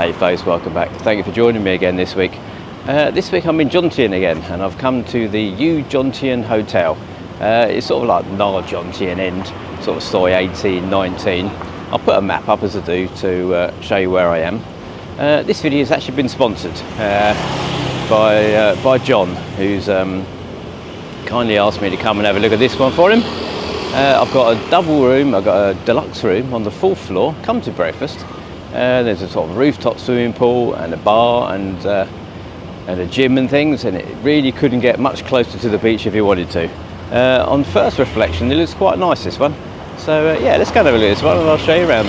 Hey folks, welcome back. Thank you for joining me again this week. This week I'm in Jomtien again, and I've come to the U Jomtien Hotel. It's sort of like Nar Jomtien end, sort of Soi 18, 19. I'll put a map up as I do to show you where I am. This video has actually been sponsored by John, who's kindly asked me to come and have a look at this one for him. I've got a double room, I've got a deluxe room on the 4th floor, come to breakfast. There's a sort of rooftop swimming pool and a bar and a gym and things, and it really couldn't get much closer to the beach if you wanted to. On first reflection, it looks quite nice, this one. So yeah, let's go and have a look at this one and I'll show you around.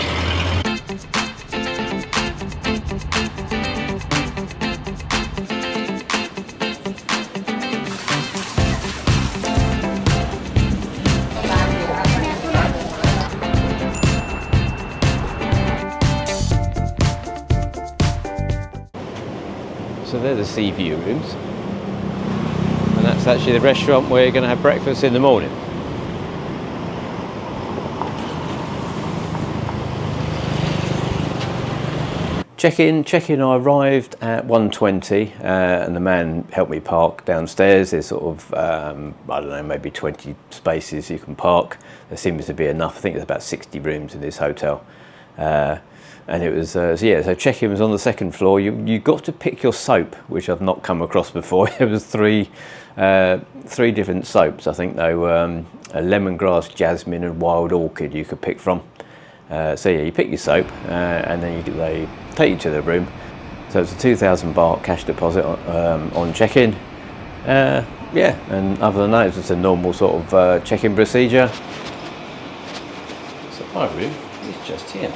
So they're the sea view rooms, and that's actually the restaurant where you're going to have breakfast in the morning. Check-in, I arrived at 1:20 and the man helped me park downstairs. There's sort of, I don't know, maybe 20 spaces you can park. There seems to be enough. I think there's about 60 rooms in this hotel. And it was, so check-in was on the 2nd floor. You got to pick your soap, which I've not come across before. It was three different soaps, I think. They were a lemongrass, jasmine and wild orchid you could pick from. So yeah, you pick your soap and then they take you to the room. So it's a 2,000 baht cash deposit on check-in. Yeah, and other than that, it's just a normal sort of check-in procedure. So my room is just here.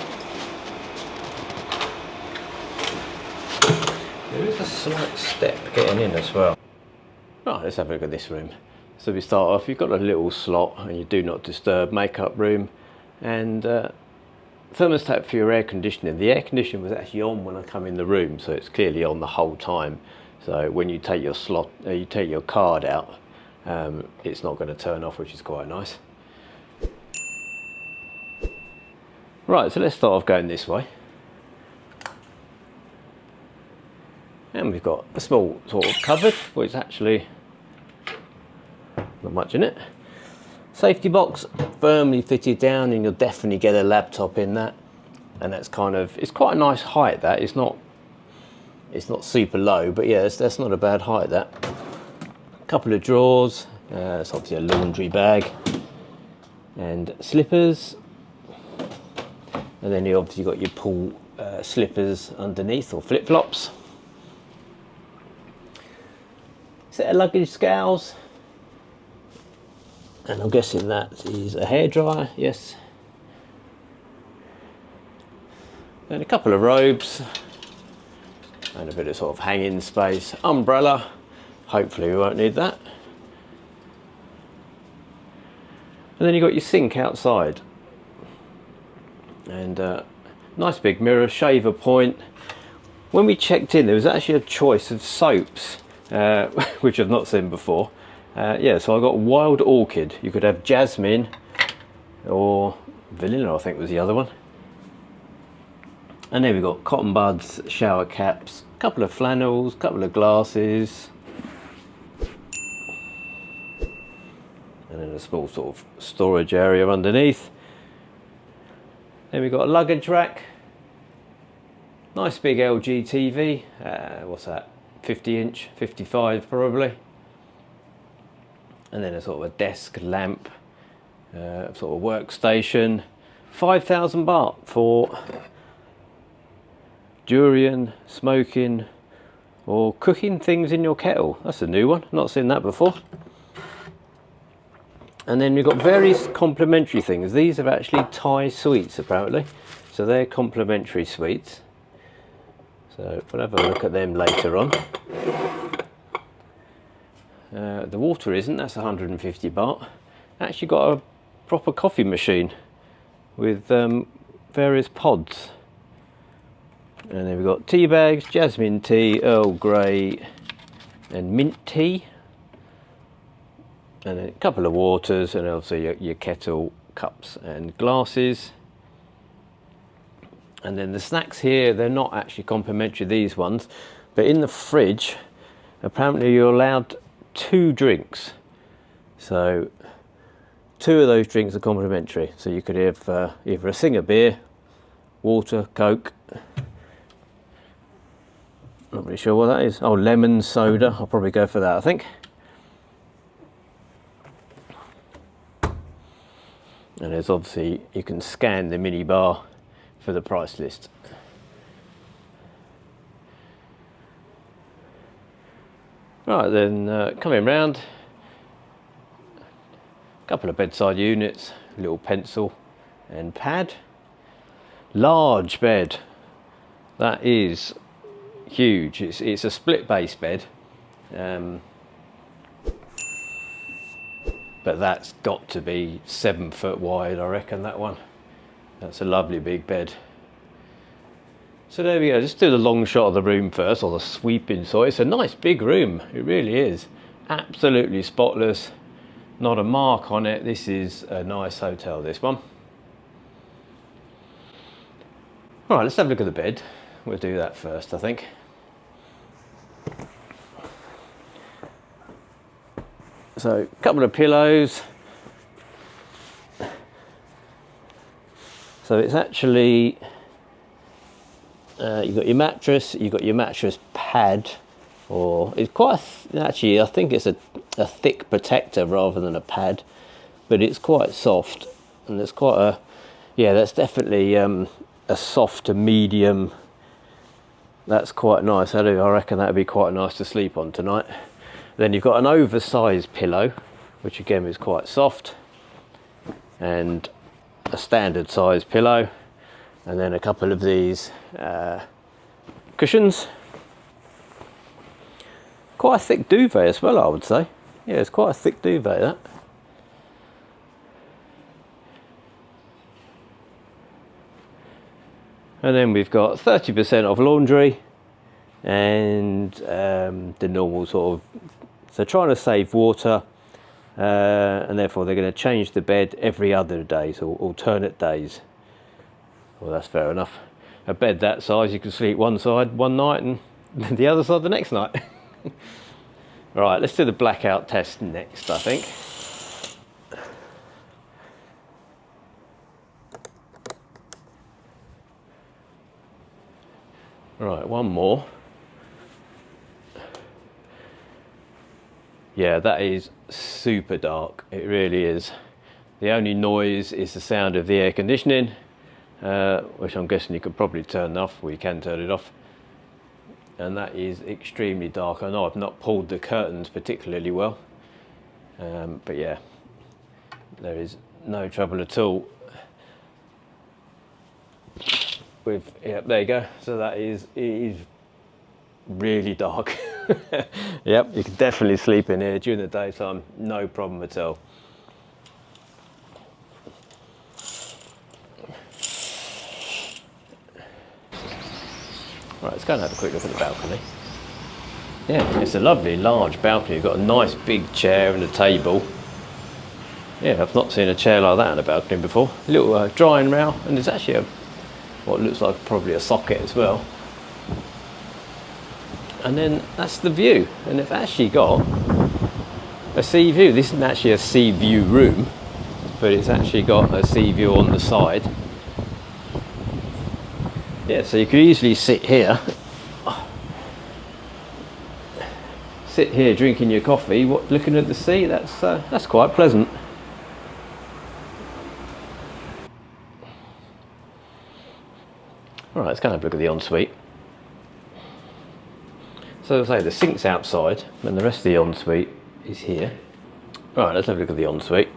There is a slight step getting in as well. Right, let's have a look at this room. So we start off, you've got a little slot and your do not disturb makeup room, and thermostat for your air conditioning. The air conditioning was actually on when I come in the room, so it's clearly on the whole time. So when you take your slot, you take your card out, it's not going to turn off, which is quite nice. Right, so let's start off going this way. And we've got a small sort of cupboard, which is actually not much in it. Safety box, firmly fitted down, and you'll definitely get a laptop in that. And that's kind of, it's quite a nice height, that. It's not super low, but yeah, that's not a bad height, that. A couple of drawers, it's obviously a laundry bag, and slippers. And then you obviously got your pool slippers underneath, or flip-flops. Set of luggage scales, and I'm guessing that is a hairdryer, yes. And a couple of robes, and a bit of sort of hanging space. Umbrella, hopefully we won't need that. And then you've got your sink outside, and nice big mirror, shaver point. When we checked in, there was actually a choice of soaps, which I've not seen before. Yeah, so I got wild orchid. You could have jasmine or vanilla, I think was the other one. And then we've got cotton buds, shower caps, a couple of flannels, a couple of glasses, and then a small sort of storage area underneath. Then we've got a luggage rack, nice big LG TV, what's that? 50-inch, 55 probably, and then a sort of a desk lamp, sort of workstation. 5,000 baht for durian, smoking or cooking things in your kettle. That's a new one, not seen that before. And then we've got various complimentary things. These are actually Thai sweets apparently, so they're complimentary sweets. So we'll have a look at them later on. The water isn't, that's 150 baht. Actually got a proper coffee machine with various pods. And then we've got tea bags, jasmine tea, Earl Grey and mint tea. And then a couple of waters, and also your kettle, cups and glasses. And then the snacks here, they're not actually complimentary, these ones, but in the fridge, apparently you're allowed 2 drinks. So 2 of those drinks are complimentary. So you could have either a Singer beer, water, Coke. Not really sure what that is. Oh, lemon soda. I'll probably go for that, I think. And there's obviously, you can scan the mini bar for the price list. Right, then coming round, a couple of bedside units, a little pencil and pad. Large bed, that is huge. It's a split base bed, but that's got to be 7 foot wide, I reckon, that one. That's a lovely big bed. So there we go, just do the long shot of the room first, or the sweep inside. It's a nice big room, it really is. Absolutely spotless, not a mark on it. This is a nice hotel, this one. All right, let's have a look at the bed. We'll do that first, I think. So, a couple of pillows. So it's actually, you've got your mattress, you've got your mattress pad, or it's quite, actually I think it's a thick protector rather than a pad, but it's quite soft, and it's quite a, yeah, that's definitely a soft to medium. That's quite nice. I reckon that would be quite nice to sleep on tonight. Then you've got an oversized pillow, which again is quite soft, and a standard size pillow, and then a couple of these cushions. Quite a thick duvet as well, I would say. Yeah, it's quite a thick duvet, that. And then we've got 30% off laundry, and the normal sort of, so trying to save water, and therefore they're going to change the bed every other day, so alternate days. Well, that's fair enough. A bed that size, you can sleep one side one night and the other side the next night. Right, let's do the blackout test next, I think. Right, one more. Yeah, that is super dark. It really is. The only noise is the sound of the air conditioning, which I'm guessing you could probably turn off, or you can turn it off. And that is extremely dark. I know I've not pulled the curtains particularly well, but yeah, there is no trouble at all with, yeah, there you go. So that is, it is really dark. Yep, you can definitely sleep in here during the daytime, no problem at all. Right, let's go and have a quick look at the balcony. Yeah, it's a lovely large balcony. You've got a nice big chair and a table. Yeah, I've not seen a chair like that in a balcony before. A little drying rail, and there's actually what looks like probably a socket as well. And then that's the view, and it's actually got a sea view. This isn't actually a sea view room, but it's actually got a sea view on the side. Yeah, so you could easily sit here drinking your coffee, looking at the sea. That's quite pleasant. All right, let's go and have a look at the ensuite. So as I say, the sink's outside, and the rest of the ensuite is here. All right, let's have a look at the ensuite.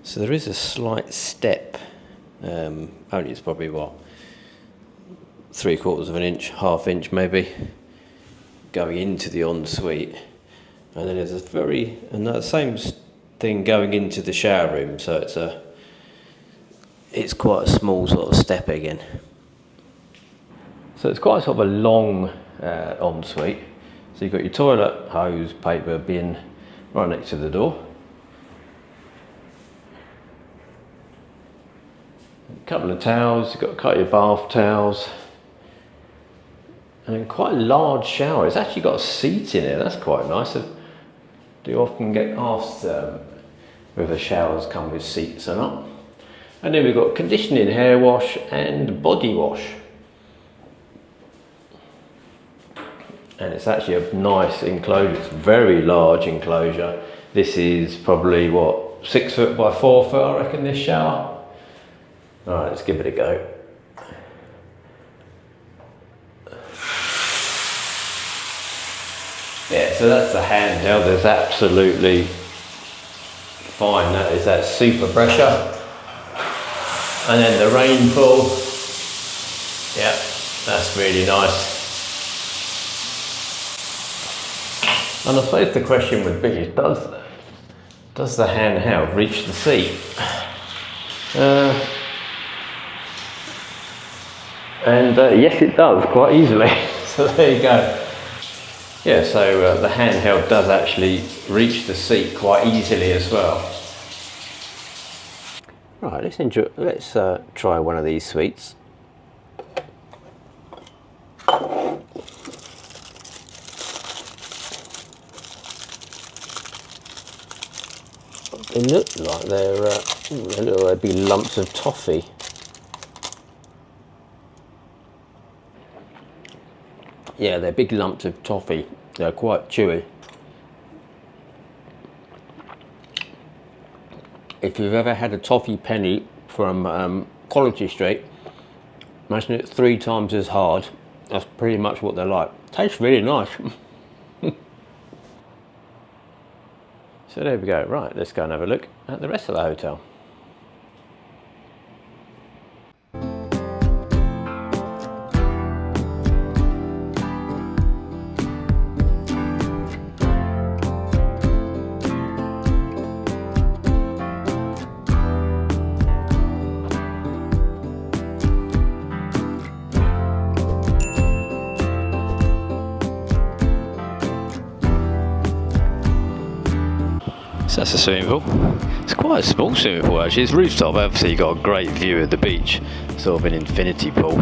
So there is a slight step. Only it's probably what, 3/4 of an inch, half inch maybe, going into the ensuite, and then there's another same thing going into the shower room. So it's quite a small sort of step again. So it's quite sort of a long ensuite. So you've got your toilet, hose, paper, bin right next to the door. couple of towels, you've got a couple of bath towels, and then quite a large shower. It's actually got a seat in it, that's quite nice. I do often get asked whether showers come with seats or not. And then we've got conditioning hair wash and body wash. And it's actually a nice enclosure, it's a very large enclosure. This is probably what, 6 foot by 4 foot, I reckon, this shower. All right, let's give it a go. Yeah, so that's the handheld. There's absolutely fine. That is that super pressure. And then the rainfall. Yeah, that's really nice. And I suppose the question would be, does the handheld reach the seat? Yes, it does, quite easily. So there you go. Yeah, so the handheld does actually reach the seat quite easily as well. Right, let's try one of these suites. They look like they're little big lumps of toffee. Yeah, they're big lumps of toffee. They're quite chewy. If you've ever had a toffee penny from Quality Street, imagine it's 3 times as hard. That's pretty much what they're like. Tastes really nice. So there we go. Right, let's go and have a look at the rest of the hotel. So that's a swimming pool. It's quite a small swimming pool actually. It's rooftop, obviously you've got a great view of the beach. Sort of an infinity pool.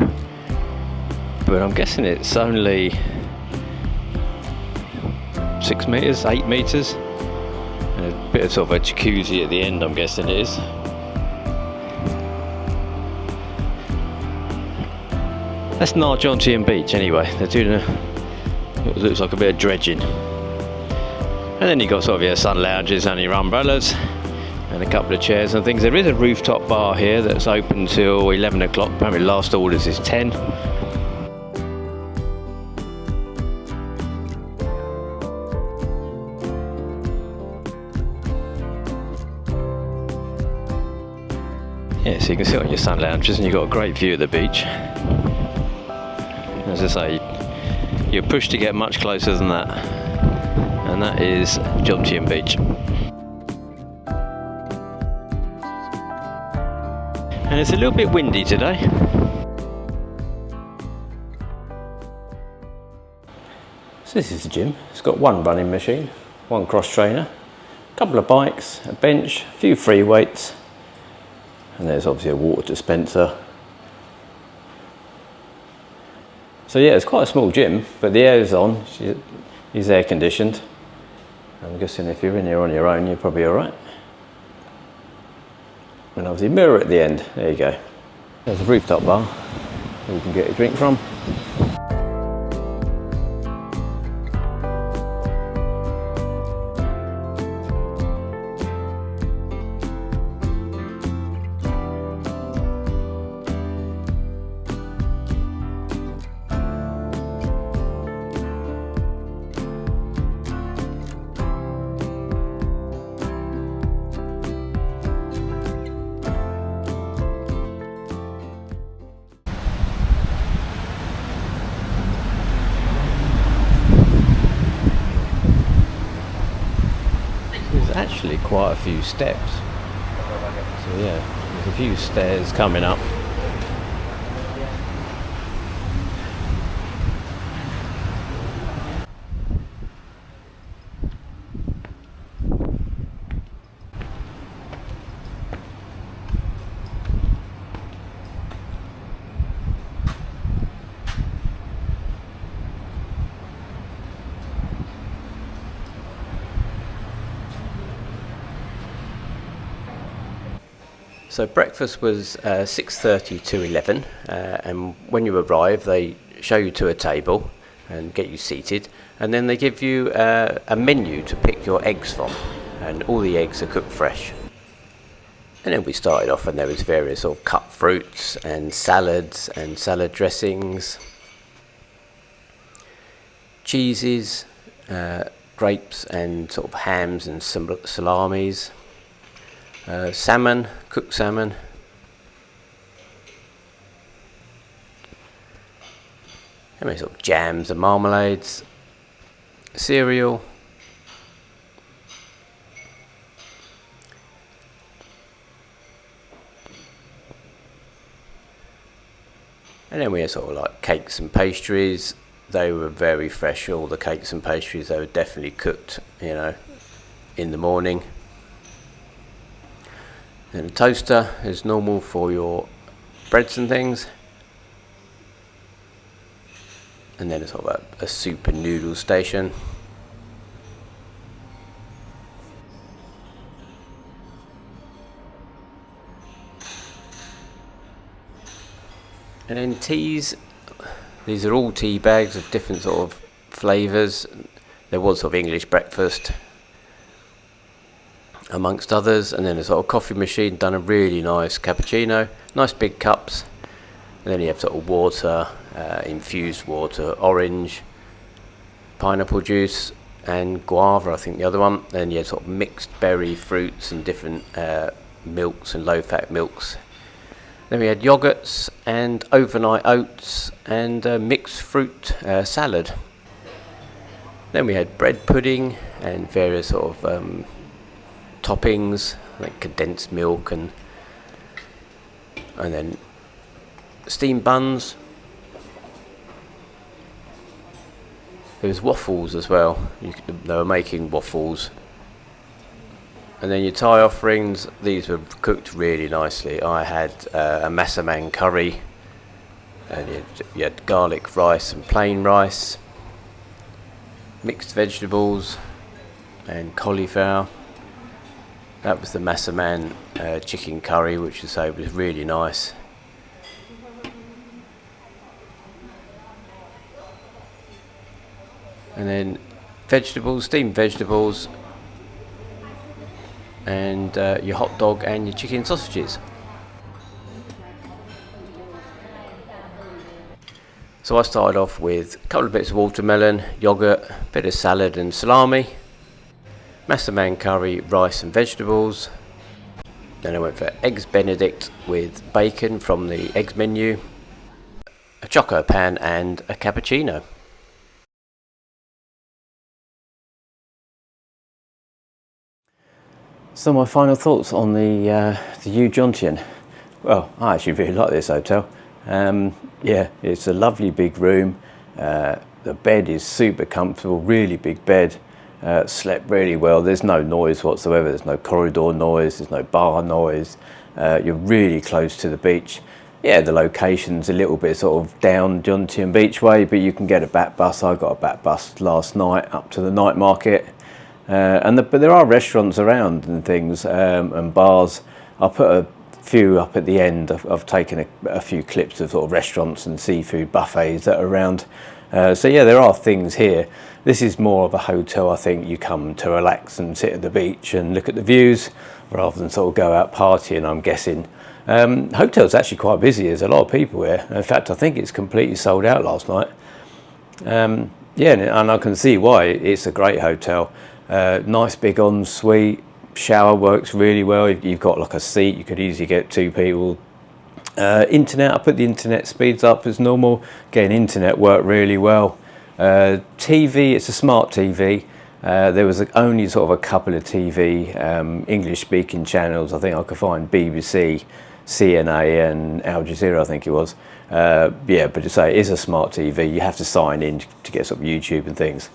But I'm guessing it's only 6 metres, 8 metres. And a bit of sort of a jacuzzi at the end, I'm guessing it is. That's not Jomtien Beach anyway. They're doing it looks like a bit of dredging. And then you've got sort of your sun lounges and your umbrellas and a couple of chairs and things. There is a rooftop bar here that's open till 11 o'clock. Apparently last orders is 10. Yeah, so you can sit on your sun lounges and you've got a great view of the beach. As I say, you're pushed to get much closer than that. And that is Jomtien Beach. And it's a little bit windy today. So this is the gym. It's got one running machine, one cross trainer, a couple of bikes, a bench, a few free weights, and there's obviously a water dispenser. So yeah, it's quite a small gym, but the air is on. It's air conditioned. I'm guessing if you're in here on your own, you're probably all right. And obviously mirror at the end. There you go. There's a rooftop bar where you can get your drink from. Actually quite a few steps, so yeah, there's a few stairs coming up. So breakfast was 6:30 to 11, and when you arrive they show you to a table and get you seated, and then they give you a menu to pick your eggs from, and all the eggs are cooked fresh. And then we started off and there was various sort of cut fruits and salads and salad dressings, cheeses, grapes and sort of hams and salamis, salmon, cooked salmon, and sort of jams and marmalades, cereal, and then we had sort of like cakes and pastries. They were very fresh, all the cakes and pastries. They were definitely cooked, you know, in the morning. Then a toaster is normal for your breads and things. And then a sort of a soup and noodle station. And then teas. These are all tea bags of different sort of flavours. There was sort of English breakfast, amongst others, and then a sort of coffee machine done a really nice cappuccino, nice big cups. And then you have sort of water, infused water, orange, pineapple juice, and guava, I think the other one. Then you had sort of mixed berry fruits and different milks and low-fat milks. Then we had yogurts and overnight oats and mixed fruit salad. Then we had bread pudding and various sort of toppings like condensed milk and then steamed buns. There was waffles as well. They were making waffles. And then your Thai offerings, these were cooked really nicely. I had a massaman curry, and you had garlic rice and plain rice, mixed vegetables and cauliflower. That was the massaman chicken curry, which I say was really nice. And then vegetables, steamed vegetables, and your hot dog and your chicken sausages. So I started off with a couple of bits of watermelon, yogurt, bit of salad and salami, massaman curry, rice and vegetables. Then I went for eggs benedict with bacon from the eggs menu, a choco pan and a cappuccino. So my final thoughts on the U Jomtien. Well, I actually really like this hotel. Yeah, it's a lovely big room. The bed is super comfortable, really big bed. Slept really well. There's no noise whatsoever. There's no corridor noise. There's no bar noise. You're really close to the beach. Yeah, the location's a little bit sort of down Jomtien Beach way, but you can get a back bus. I got a back bus last night up to the night market. But there are restaurants around and things, and bars. I'll put a few up at the end. I've taken a few clips of sort of restaurants and seafood buffets that are around. So yeah, there are things here. This is more of a hotel. I think you come to relax and sit at the beach and look at the views rather than sort of go out partying, I'm guessing. Hotel's actually quite busy. There's a lot of people here. In fact, I think it's completely sold out last night. Yeah, and I can see why. It's a great hotel. Nice big ensuite, shower works really well. You've got like a seat, you could easily get two people. Internet, I put the internet speeds up as normal. Getting internet work really well. TV, it's a smart TV. There was only sort of a couple of TV English speaking channels. I think I could find BBC, CNA and Al Jazeera, I think it was. Yeah, but to say it is a smart TV, you have to sign in to get sort of YouTube and things.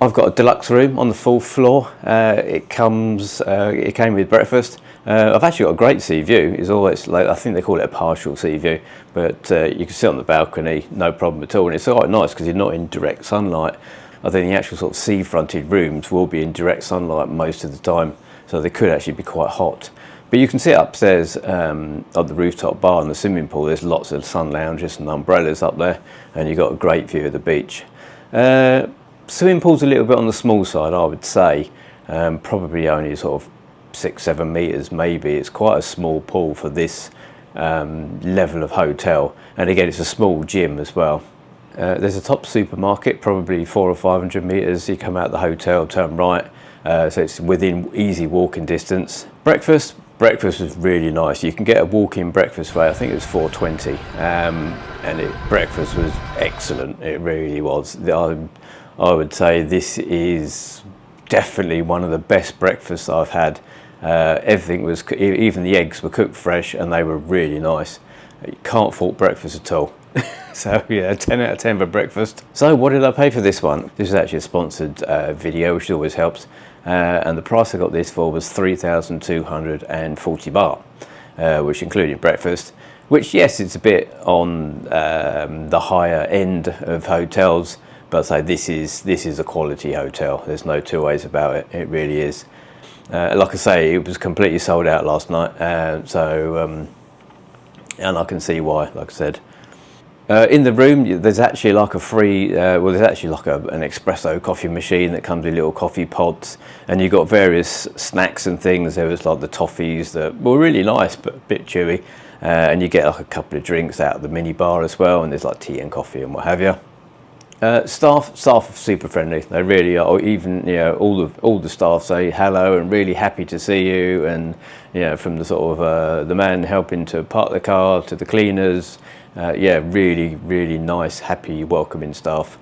I've got a deluxe room on the 4th floor. It came with breakfast. I've actually got a great sea view. It's always like, I think they call it a partial sea view, but you can sit on the balcony, no problem at all. And it's quite nice because you're not in direct sunlight. I think the actual sort of sea-fronted rooms will be in direct sunlight most of the time, so they could actually be quite hot. But you can sit upstairs at the rooftop bar and the swimming pool. There's lots of sun lounges and umbrellas up there, and you've got a great view of the beach. Swimming pool's a little bit on the small side, I would say. Probably only sort of 6-7 meters maybe. It's quite a small pool for this level of hotel, and again it's a small gym as well. There's a top supermarket, probably 400 or 500 meters. You come out of the hotel, turn right, so it's within easy walking distance. Breakfast was really nice. You can get a walk-in breakfast rate, I think it was $4.20, and breakfast was excellent. It really was. I would say this is definitely one of the best breakfasts I've had. Everything was, even the eggs were cooked fresh, and they were really nice. You can't fault breakfast at all. So yeah, 10 out of 10 for breakfast. So what did I pay for this one? This is actually a sponsored video, which always helps. And the price I got this for was 3,240 baht, which included breakfast. Which, yes, it's a bit on the higher end of hotels, but I say this is a quality hotel. There's no two ways about it. It really is. Like I say, it was completely sold out last night, and I can see why. Like I said, in the room there's actually like a free, there's actually like an espresso coffee machine that comes with little coffee pods, and you've got various snacks and things. There was like the toffees that were really nice but a bit chewy, and you get like a couple of drinks out of the mini bar as well, and there's like tea and coffee and what have you. Staff are super friendly. They really are. Even all the staff say hello and really happy to see you. And from the sort of the man helping to park the car to the cleaners, really nice, happy, welcoming staff.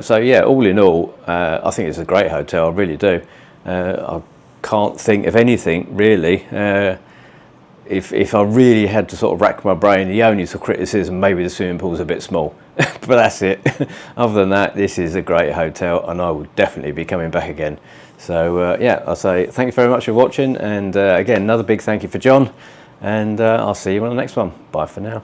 So yeah, all in all, I think it's a great hotel. I really do. I can't think of anything really. If I really had to sort of rack my brain, the only sort of criticism, maybe the swimming pool's a bit small, but that's it. Other than that, this is a great hotel, and I will definitely be coming back again. So yeah, I'll say thank you very much for watching, and again, another big thank you for John, and I'll see you on the next one. Bye for now.